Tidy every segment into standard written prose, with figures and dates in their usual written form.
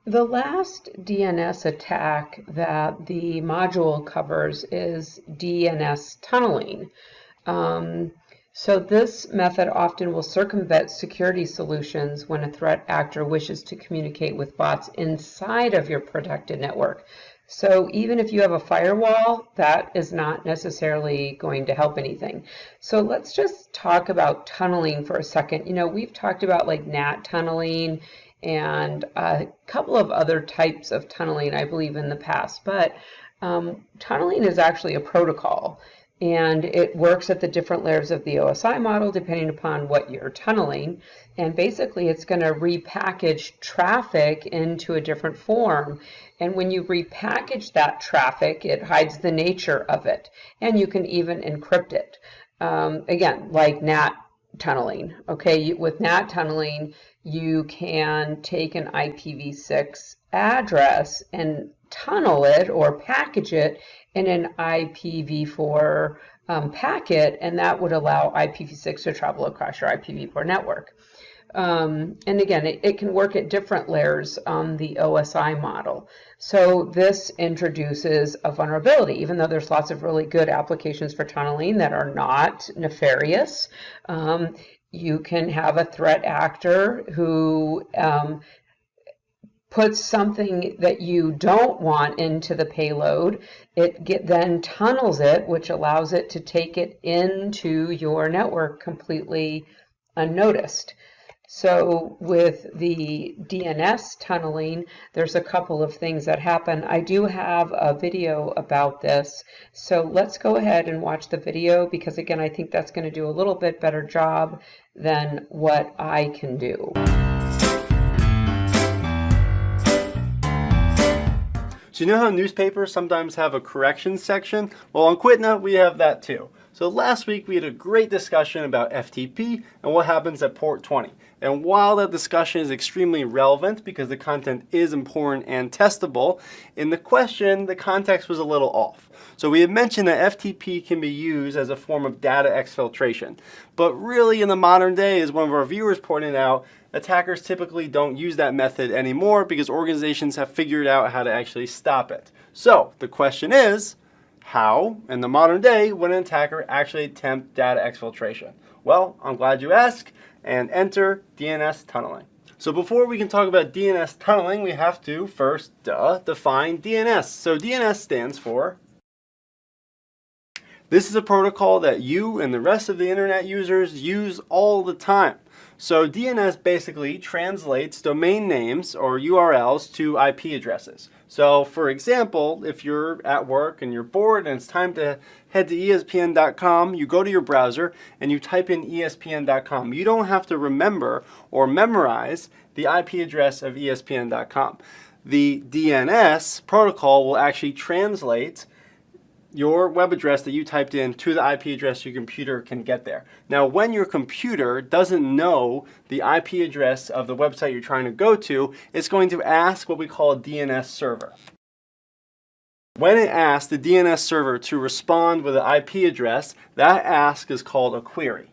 The last DNS attack that the module covers is DNS tunneling. So this method often will circumvent security solutions when a threat actor wishes to communicate with bots inside of your protected network. So even if you have a firewall, that is not necessarily going to help anything. So let's just talk about tunneling for a second. You know, we've talked about like NAT tunneling and a couple of other types of tunneling, I believe, in the past. But tunneling is actually a protocol, and it works at the different layers of the OSI model depending upon what you're tunneling. And basically, it's going to repackage traffic into a different form. And when you repackage that traffic, it hides the nature of it. And you can even encrypt it. Again, like NAT tunneling. Okay, with NAT tunneling, you can take an IPv6 address and tunnel it or package it in an IPv4 packet, and that would allow IPv6 to travel across your IPv4 network. And again, it can work at different layers on the OSI model. So this introduces a vulnerability, even though there's lots of really good applications for tunneling that are not nefarious. You can have a threat actor who puts something that you don't want into the payload. It then tunnels it, which allows it to take it into your network completely unnoticed. So with the DNS tunneling, there's a couple of things that happen. I do have a video about this, so let's go ahead and watch the video, because again, I think that's going to do a little bit better job than what I can do. So you know how newspapers sometimes have a corrections section? Well, on Quitna, we have that too. So last week we had a great discussion about FTP and what happens at port 20. And while that discussion is extremely relevant because the content is important and testable, in the question, the context was a little off. So we had mentioned that FTP can be used as a form of data exfiltration. But really in the modern day, as one of our viewers pointed out, attackers typically don't use that method anymore because organizations have figured out how to actually stop it. So the question is, how, in the modern day, would an attacker actually attempt data exfiltration? Well, I'm glad you asked, and enter DNS tunneling. So before we can talk about DNS tunneling, we have to first define DNS. So DNS stands for, this is a protocol that you and the rest of the internet users use all the time. So DNS basically translates domain names or URLs to IP addresses. So for example, if you're at work and you're bored and it's time to head to ESPN.com, you go to your browser and you type in ESPN.com. You don't have to remember or memorize the IP address of ESPN.com. The DNS protocol will actually translate your web address that you typed in to the IP address your computer can get there. Now, when your computer doesn't know the IP address of the website you're trying to go to, it's going to ask what we call a DNS server. When it asks the DNS server to respond with an IP address, that ask is called a query.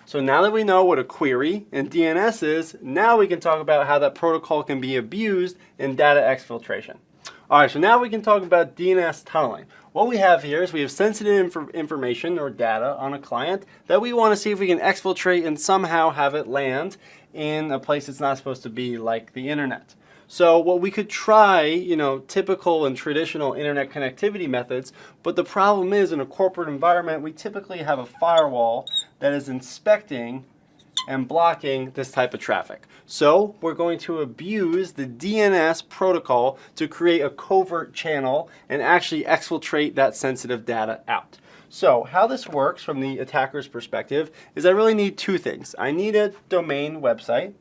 So now that we know what a query in DNS is, now we can talk about how that protocol can be abused in data exfiltration. Alright, so now we can talk about DNS tunneling. What we have here is we have sensitive information or data on a client that we want to see if we can exfiltrate and somehow have it land in a place it's not supposed to be, like the internet. So what we could try, typical and traditional internet connectivity methods, but the problem is in a corporate environment, we typically have a firewall that is inspecting and blocking this type of traffic. So we're going to abuse the DNS protocol to create a covert channel and actually exfiltrate that sensitive data out. So how this works from the attacker's perspective is I really need two things. I need a domain website,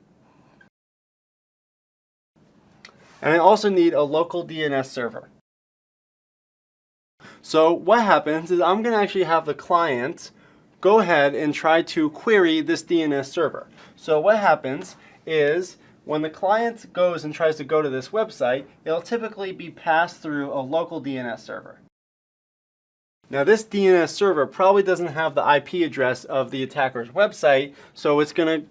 and I also need a local DNS server. So what happens is I'm going to actually have the client go ahead and try to query this DNS server. So what happens is when the client goes and tries to go to this website, it'll typically be passed through a local DNS server. Now this DNS server probably doesn't have the IP address of the attacker's website, so it's going to,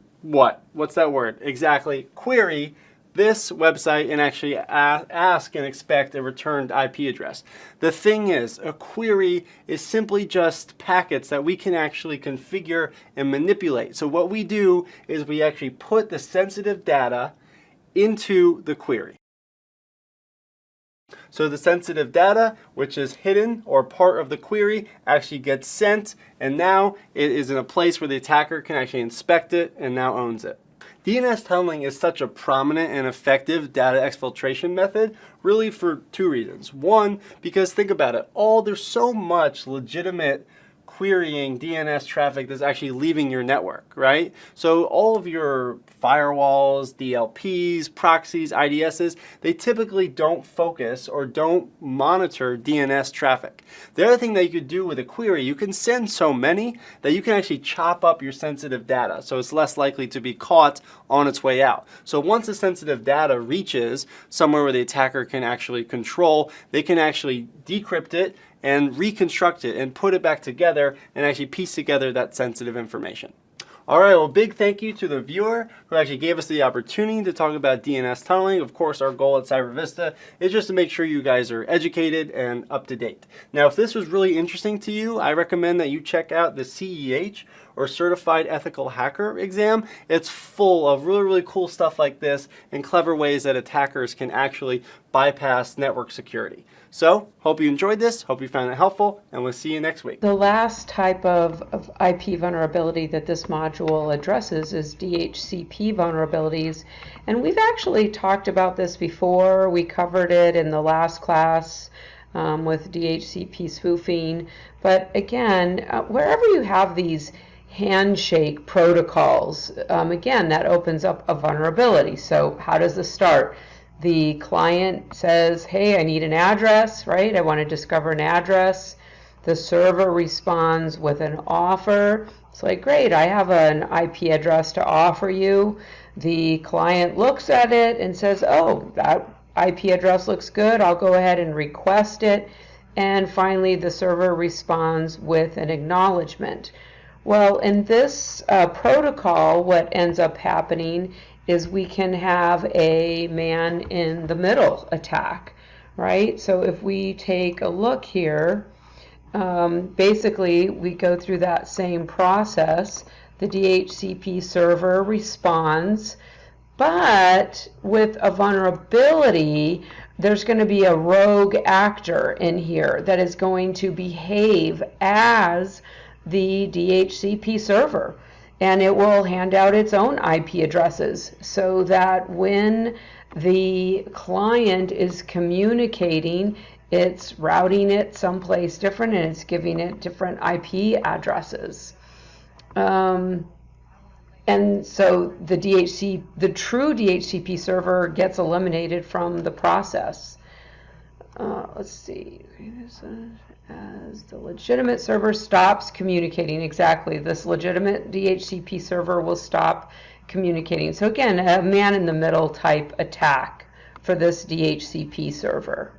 what's that word? Exactly, query this website and actually ask and expect a returned IP address. The thing is, a query is simply just packets that we can actually configure and manipulate. So what we do is we actually put the sensitive data into the query. So the sensitive data, which is hidden or part of the query, actually gets sent, and now it is in a place where the attacker can actually inspect it and now owns it. DNS tunneling is such a prominent and effective data exfiltration method really for two reasons. One, because think about it, there's so much legitimate querying DNS traffic that's actually leaving your network, right? So all of your firewalls, DLPs, proxies, IDSs, they typically don't focus or don't monitor DNS traffic. The other thing that you could do with a query, you can send so many that you can actually chop up your sensitive data, so it's less likely to be caught on its way out. So once the sensitive data reaches somewhere where the attacker can actually control, they can actually decrypt it and reconstruct it and put it back together and actually piece together that sensitive information. All right, well, big thank you to the viewer who actually gave us the opportunity to talk about DNS tunneling. Of course, our goal at CyberVista is just to make sure you guys are educated and up to date. Now, if this was really interesting to you, I recommend that you check out the CEH or Certified Ethical Hacker exam. It's full of really, really cool stuff like this and clever ways that attackers can actually bypass network security. So, hope you enjoyed this, hope you found it helpful, and we'll see you next week. The last type of IP vulnerability that this module addresses is DHCP vulnerabilities. And we've actually talked about this before. We covered it in the last class with DHCP spoofing. But again, wherever you have these handshake protocols, again, that opens up a vulnerability. So how does this start? The client says, hey, I need an address, right? I want to discover an address. The server responds with an offer. It's like, great, I have an IP address to offer you. The client looks at it and says, oh, that IP address looks good. I'll go ahead and request it. And finally, the server responds with an acknowledgement. Well, in this protocol, what ends up happening is we can have a man in the middle attack, right? So if we take a look here, basically we go through that same process. The DHCP server responds, but with a vulnerability, there's going to be a rogue actor in here that is going to behave as the DHCP server. And it will hand out its own IP addresses so that when the client is communicating, it's routing it someplace different and it's giving it different IP addresses. And so the true DHCP server gets eliminated from the process. Let's see. As the legitimate server stops communicating, exactly, this legitimate DHCP server will stop communicating. So again, a man in the middle type attack for this DHCP server.